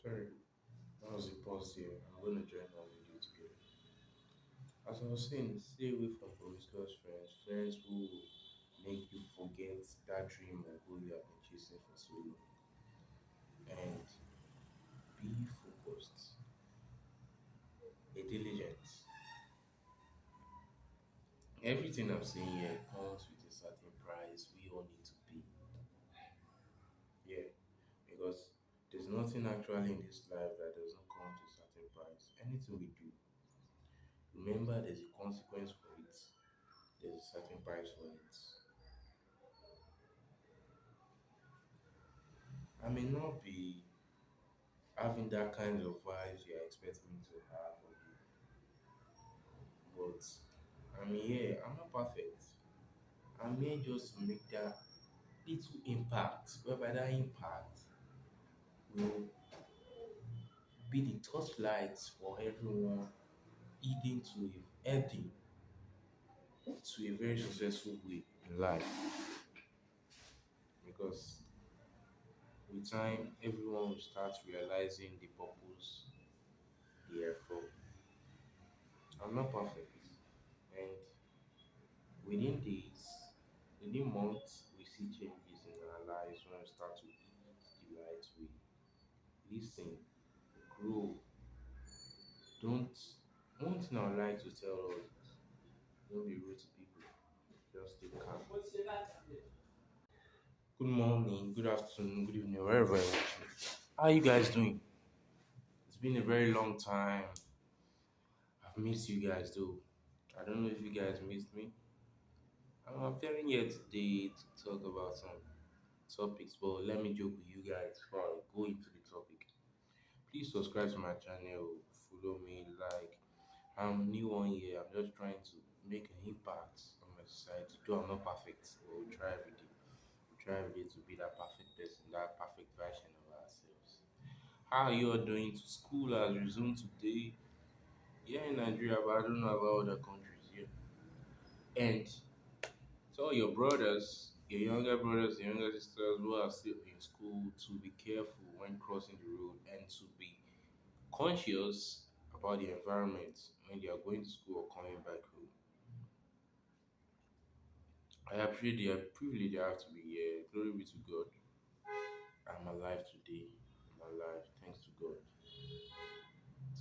Sorry, that was a pause here. I'm going to join one video together. As I was saying, stay away from promiscuous friends, friends who will make you forget that dream or goal you have been chasing for so long. And be focused, be diligent. Everything I'm saying here comes with a certain price we all need to pay. Yeah, because there's nothing actually in this life that does not come with a certain price. Anything we do, remember there's a consequence for it, there's a certain price for it. I may not be having that kind of vibes you expect me to have or do, but I'm here, I'm not perfect. I'm here just to make that little impact, whereby that impact will be the touchlights for everyone heading to a very successful way in life. Because with time, everyone will start realizing the purpose they are for. I'm not perfect, and within days, within months, we see changes in our lives when we start to eat the right way, listen, grow. Don't One thing I would like to tell us is don't be rude to people. Just stay calm. Good morning, good afternoon, good evening, wherever you're watching. How are you guys doing? It's been a very long time. I've missed you guys though. I don't know if you guys missed me. I'm appearing here today to talk about some topics, but let me joke with you guys before I go into the topic. Please subscribe to my channel, follow me, like. I'm new on here. I'm just trying to make an impact on my society. Though I'm not perfect, but we try every day. We try every day to be that perfect person, that perfect version of ourselves. How are you all doing? To school has resumed today. Yeah, in Nigeria, but I don't know about other countries here. And so your brothers, your younger brothers, your younger sisters who are still in school to be careful when crossing the road and to be conscious about the environment when they are going to school or coming back home. I appreciate the privilege I have to be here. Glory be to God. I'm alive today. I'm alive. Thanks to God.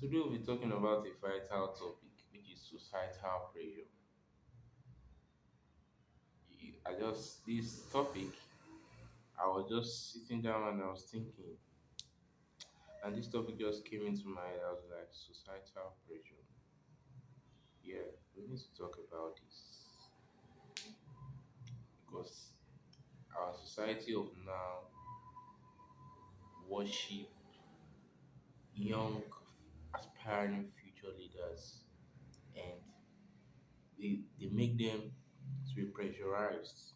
Today we'll be talking about a vital topic, which is societal pressure. This topic, I was just sitting down and I was thinking, and this topic just came into my head. I was like, societal pressure. Yeah, we need to talk about this because our society of now worship young, aspiring future leaders, and they make them to be pressurized.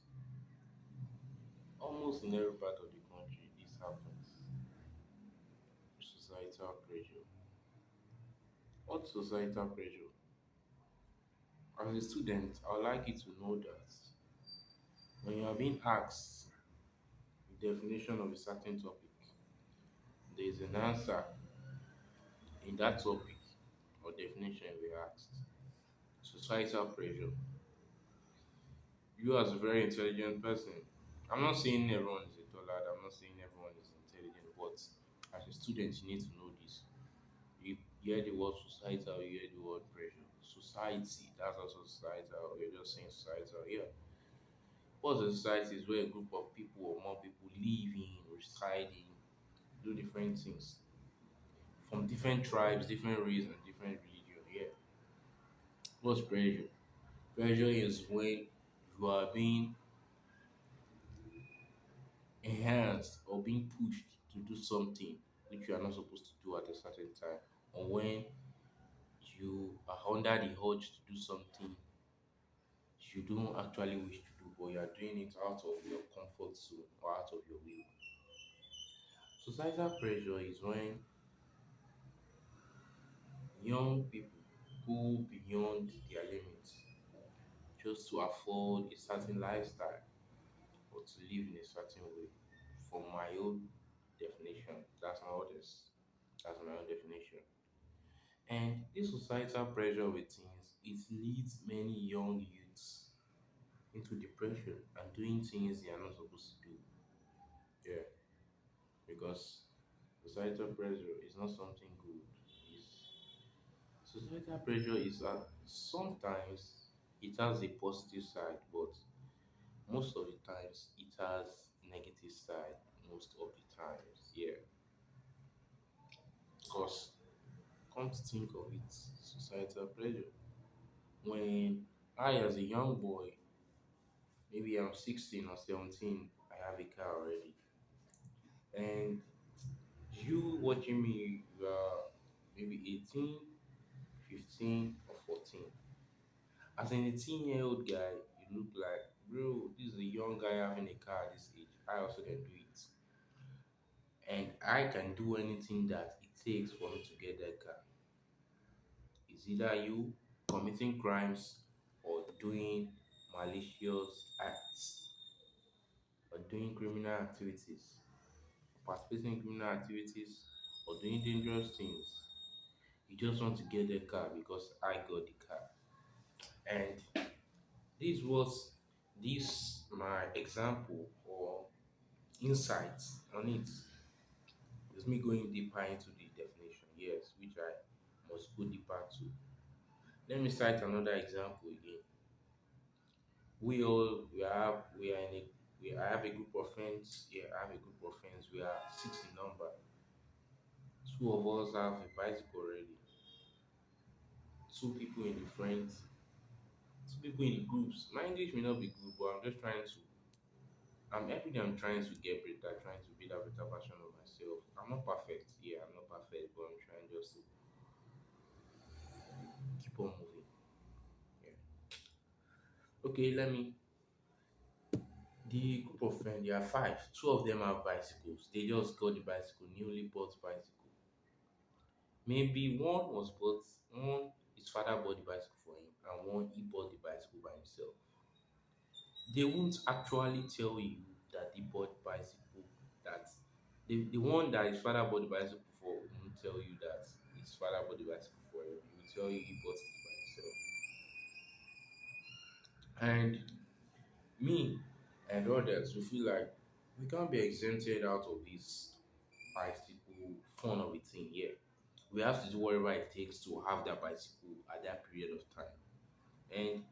Almost in every part of the country, this happens. Societal pressure. What societal pressure? As a student, I would like you to know that when you are being asked the definition of a certain topic, there is an answer in that topic or definition we asked. Societal pressure. You as a very intelligent person, I'm not saying everyone is a dullard, I'm not saying everyone is intelligent, but as a student, you need to know this. You hear the word societal, you hear the word pressure. Society, that's also societal. You're just saying societal. Yeah. What's a society is where a group of people or more people live in, residing, do different things from different tribes, different race, and different religion. Yeah. What's pressure? Pressure is when you are being enhanced or being pushed to do something which you are not supposed to do at a certain time, or when you are under the urge to do something you don't actually wish to do, but you are doing it out of your comfort zone or out of your will. Societal pressure is when young people go beyond their limits just to afford a certain lifestyle or to live in a certain way. From my own definition, that's my orders. That's my own definition. And this societal pressure with teens, it leads many young youths into depression and doing things they are not supposed to do. Yeah, because societal pressure is not something good. It's, societal pressure is sometimes it has a positive side, but most of the times it has negative side. Most of the times, yeah. Because come to think of it, societal pressure. When I, as a young boy, maybe I'm 16 or 17, I have a car already, and you watching me, you are maybe 18, 15, or 14. As an 18-year-old guy, you look like, bro, this is a young guy having a car at this age. I also can do it. And I can do anything that it takes for me to get that car. It's either you committing crimes or doing malicious acts or doing criminal activities, participating in criminal activities or doing dangerous things. You just want to get the car because I got the car. And this was this my example or insights on it. It's me going deeper into the definition, yes, which I must go deeper to. Let me cite another example again. We are in a I have a group of friends. Yeah, I have a group of friends. We are six in number. Two of us have a bicycle already. Two people in the friends. Two people in the groups. My English may not be good, but I'm just trying to. I'm every day I'm trying to get better, trying to build a better version of myself. I'm not perfect. Yeah, I'm not perfect, but I'm trying just to keep on moving. Yeah. Okay, let me. The group of friends, there are five. Two of them have bicycles. They just got the bicycle, newly bought bicycle. Maybe one his father bought the bicycle for him, and one he bought the bicycle by himself. They won't actually tell you that he bought bicycle that the one that his father bought the bicycle for won't tell you that his father bought the bicycle for him. He will tell you he bought it by himself. And me and others, we feel like we can't be exempted out of this bicycle fun of a thing here. We have to do whatever it takes to have that bicycle at that period of time. And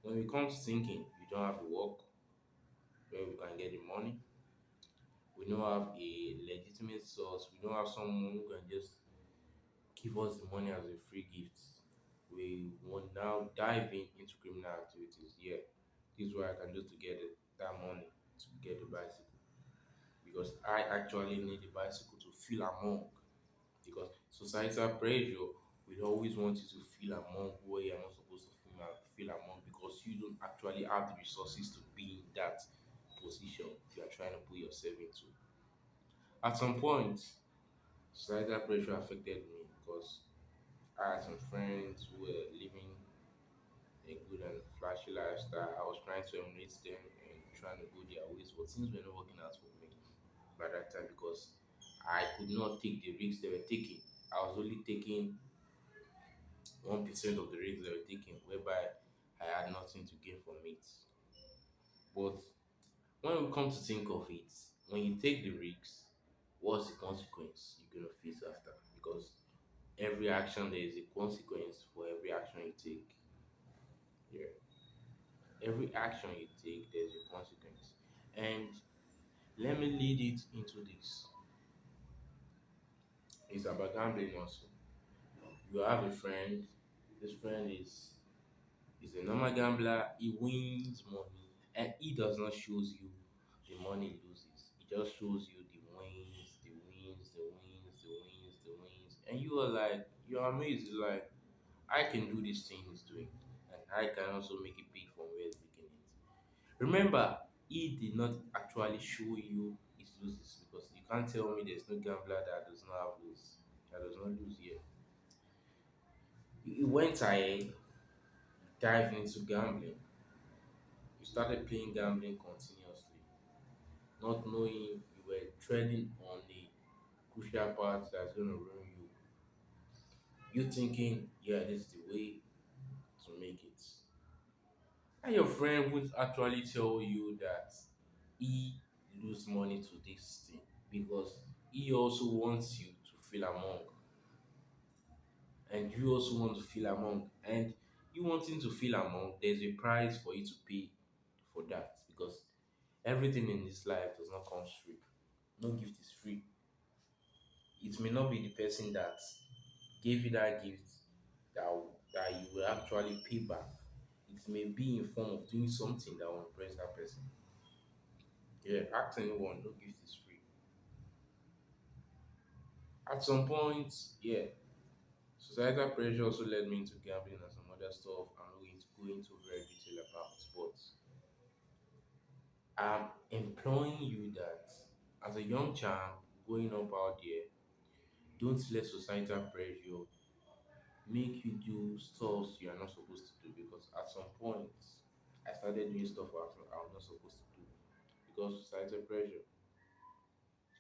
when it comes to thinking, we don't have to work where we can get the money. We don't have a legitimate source. We don't have someone who can just give us the money as a free gift. We will now dive into criminal activities. Yeah, this is where I can do to get that money to get the bicycle because I actually need the bicycle to feel among. Because societal pressure will always want you to feel among where you're not supposed to feel among because you don't actually have the resources to be in that position you are trying to put yourself into. At some point, societal pressure affected me because I had some friends who were living a good and flashy lifestyle. I was trying to emulate them and trying to go their ways, but things were not working out for me by that time because I could not take the risks they were taking. I was only taking 1% of the risks they were taking, whereby I had nothing to gain from it. But when we come to think of it, when you take the risks, what's the consequence you're gonna face after? Because every action there is a consequence for every action you take. Yeah. Every action you take, there's a consequence. And let me lead it into this. It's about gambling also. You have a friend, this friend is a normal gambler, he wins money and he does not shows you the money he loses. He just shows you the wins, the wins, the wins, the wins, the wins. And you are like, you're amazed, you're like, I can do this thing he's doing, and I can also make it big from where he's making it. Remember, he did not actually show you his losses because you can't tell me there's no gambler that does not have lose, that does not lose yet. He went ahead, dived into gambling. You started playing gambling continuously, not knowing you were treading on a crucial part that's gonna ruin you. You thinking, yeah, this is the way to make it. And your friend would actually tell you that he lose money to this thing because he also wants you to feel among, and you also want to feel among, and you wanting to feel among, there's a price for you to pay for that because everything in this life does not come free. No gift is free. It may not be the person that gave you that gift that you will actually pay back. It may be in form of doing something that will impress that person. Yeah, ask anyone, no gift is free. At some point, yeah, societal pressure also led me into gambling and some other stuff I'm not going to go into very detail about. But I'm imploring you that as a young child going up out there, don't let societal pressure make you do stuff you are not supposed to do because at some point I started doing stuff I was not supposed to do because societal pressure.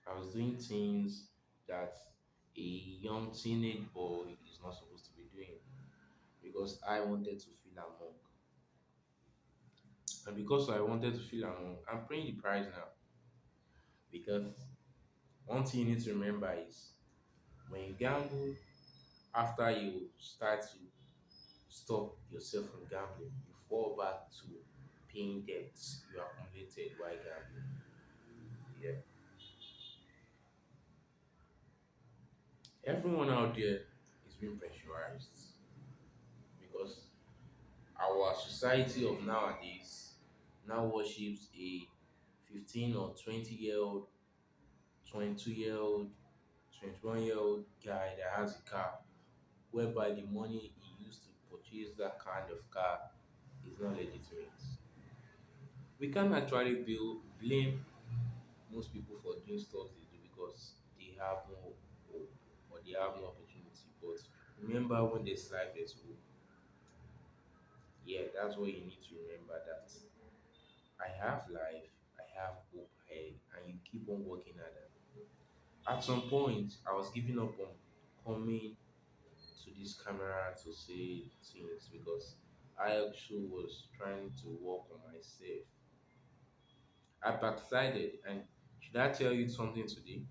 I was doing things that a young teenage boy is not supposed to be doing because I wanted to feel among. And because I wanted to feel among, I'm paying the price now. Because one thing you need to remember is when you gamble, after you start to stop yourself from gambling, you fall back to paying debts you accumulated while gambling. Yeah. Everyone out there is being pressurized because our society of nowadays now worships a 15 or 20-year old, 22-year old, 21-year-old guy that has a car, whereby the money he used to purchase that kind of car is not legitimate. We can't actually blame most people for doing stuff they do because they have no hope or they have no opportunity. But remember, when there's life, there's hope. Yeah, that's what you need to remember, that I have life, I have hope ahead, and you keep on working at it. At some point, I was giving up on coming to this camera to say things because I actually was trying to work on myself. I backslided, and should I tell you something today?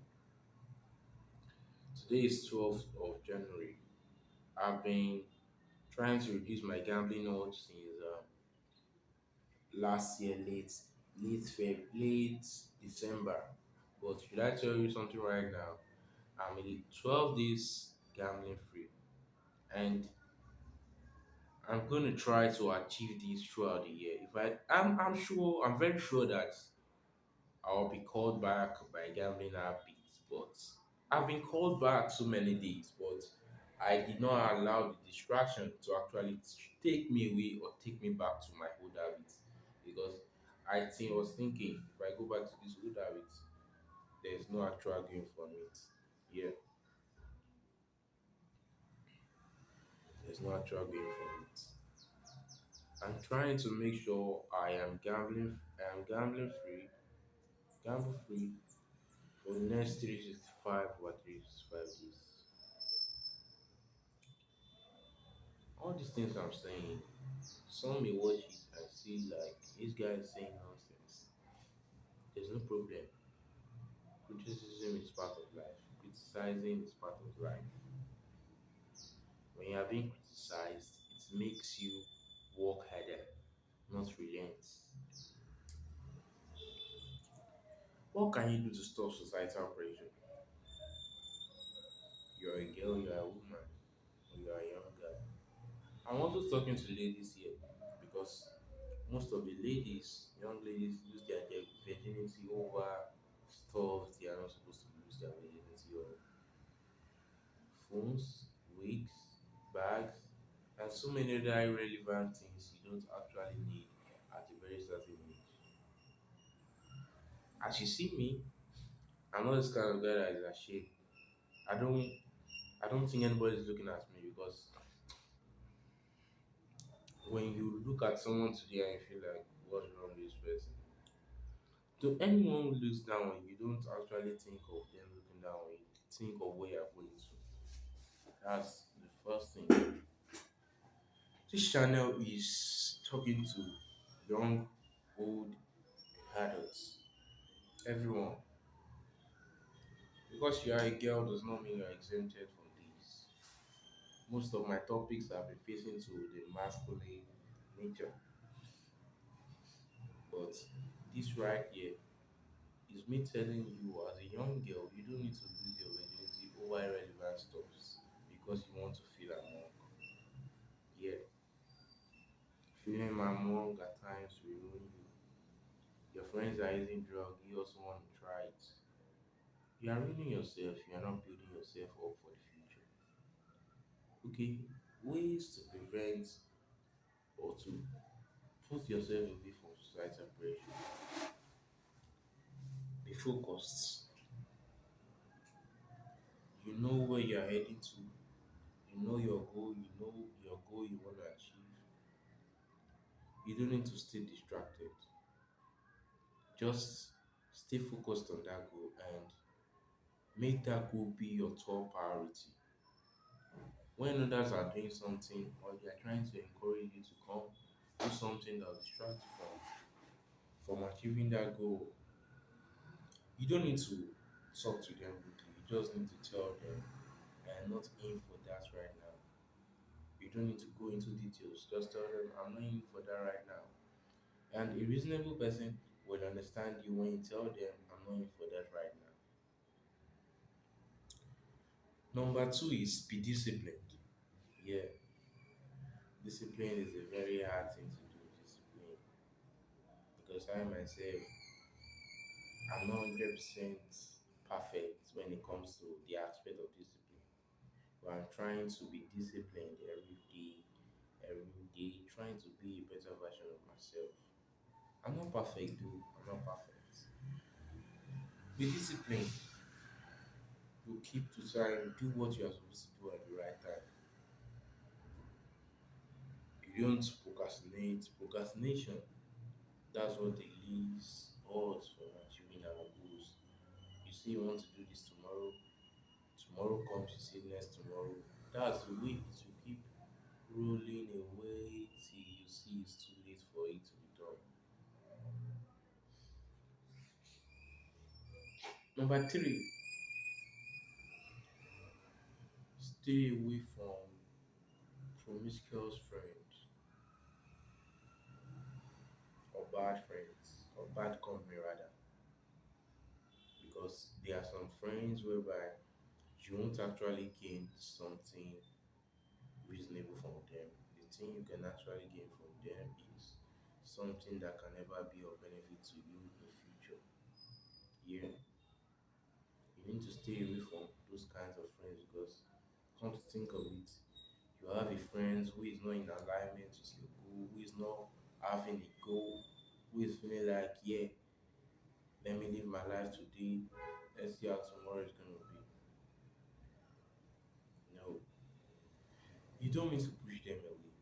Today is 12th of January. I've been trying to reduce my gambling urge since last year, late December. But should I tell you something right now? I'm in 12 days gambling free, and I'm going to try to achieve this throughout the year. If I'm sure, I'm very sure that I'll be called back by gambling habits, but I've been called back so many days, but I did not allow the distraction to actually take me away or take me back to my old habits because I was thinking if I go back to this old habits, there's no actual gain from it. Yeah, there's no actual gain from it. I'm trying to make sure I am gambling free, gamble free for the next 365 or 365 days. All these things I'm saying, some may watch it and see like this guy is saying nonsense. There's no problem. Criticism is part of life. Criticizing is part of life. When you are being criticized, it makes you work harder, not relent. What can you do to stop societal pressure? You're a girl, you're a woman, or you're a young guy. I'm also talking to ladies here because most of the ladies, young ladies, lose their virginity over stuff they are not supposed to lose their virginity on: phones, wigs, bags, and so many other irrelevant things you don't actually need at a very certain age. As you see me, I'm not this kind of guy that is ashamed. I don't I don't think anybody's looking at me because when you look at someone today and you feel like what's wrong with this person, to anyone who looks down on you, don't actually think of them looking down on you. think of where you're going to. That's the first thing. This channel is talking to young, old, adults, everyone. Because you are a girl does not mean you are exempted from this. Most of my topics have been facing to the masculine nature, but this right here is me telling you as a young girl, you don't need to lose your virginity over irrelevant stuffs because you want to feel among. Yeah, feeling among at times will ruin you. Your friends are using drugs, you also want to try it. You are ruining yourself, you are not building yourself up for the future. Okay, ways to prevent or to put yourself away from societal pressure. Be focused. You know where you're heading to. You know your goal. You know your goal you want to achieve. You don't need to stay distracted. Just stay focused on that goal and make that goal be your top priority. When others are doing something or they are trying to encourage you to come do something that will distract you from achieving that goal, you don't need to talk to them rudely. You just need to tell them I am not in for that right now. You don't need to go into details. Just tell them I'm not in for that right now. And a reasonable person will understand you when you tell them I'm not in for that right now. Number two is be disciplined. Yeah, discipline is a very hard thing to do. Discipline, because I myself I'm not 100% perfect when it comes to the aspect of discipline. But I'm trying to be disciplined every day, trying to be a better version of myself. I'm not perfect, dude. I'm not perfect. Be disciplined. You keep to time, do what you are supposed to do at the right time. You don't procrastinate. Procrastination, that's what delays us from achieving our goals. You say you want to do this tomorrow, tomorrow comes, you say next tomorrow. That's the way it will keep rolling away till you see it's too late for it to be done. Number three, stay away from promiscuous friends or bad friends or bad company rather, because there are some friends whereby you won't actually gain something reasonable from them. The thing you can actually gain from them is something that can never be of benefit to you in the future. Yeah, you need to stay away from those kinds of friends because come to think of it, you have a friend who is not in alignment with your goal, who is not having a goal, who is feeling like, yeah, let me live my life today. Let's see how tomorrow is going to be. No, you don't need to push them away.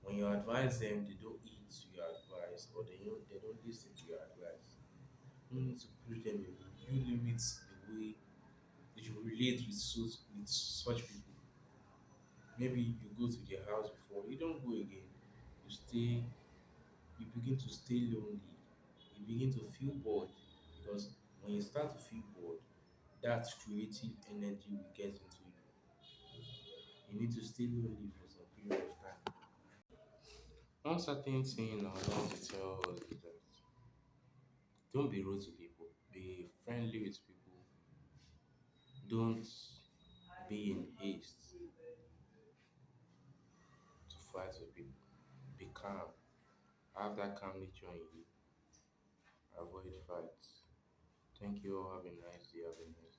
When you advise them, they don't heed to your advice or they don't listen to your advice. You don't need to push them away. You limit the way you relate with such people. Maybe you go to their house before, you don't go again. You stay, you begin to stay lonely. You begin to feel bored because when you start to feel bored, that creative energy will get into you. You need to stay lonely for some period of time. One certain thing I want to tell us is that don't be rude to people. Be friendly with people. Don't be in haste to fight with people. Be calm. Have that calm nature in you. Avoid fights. Thank you all. Have a nice day. Have a nice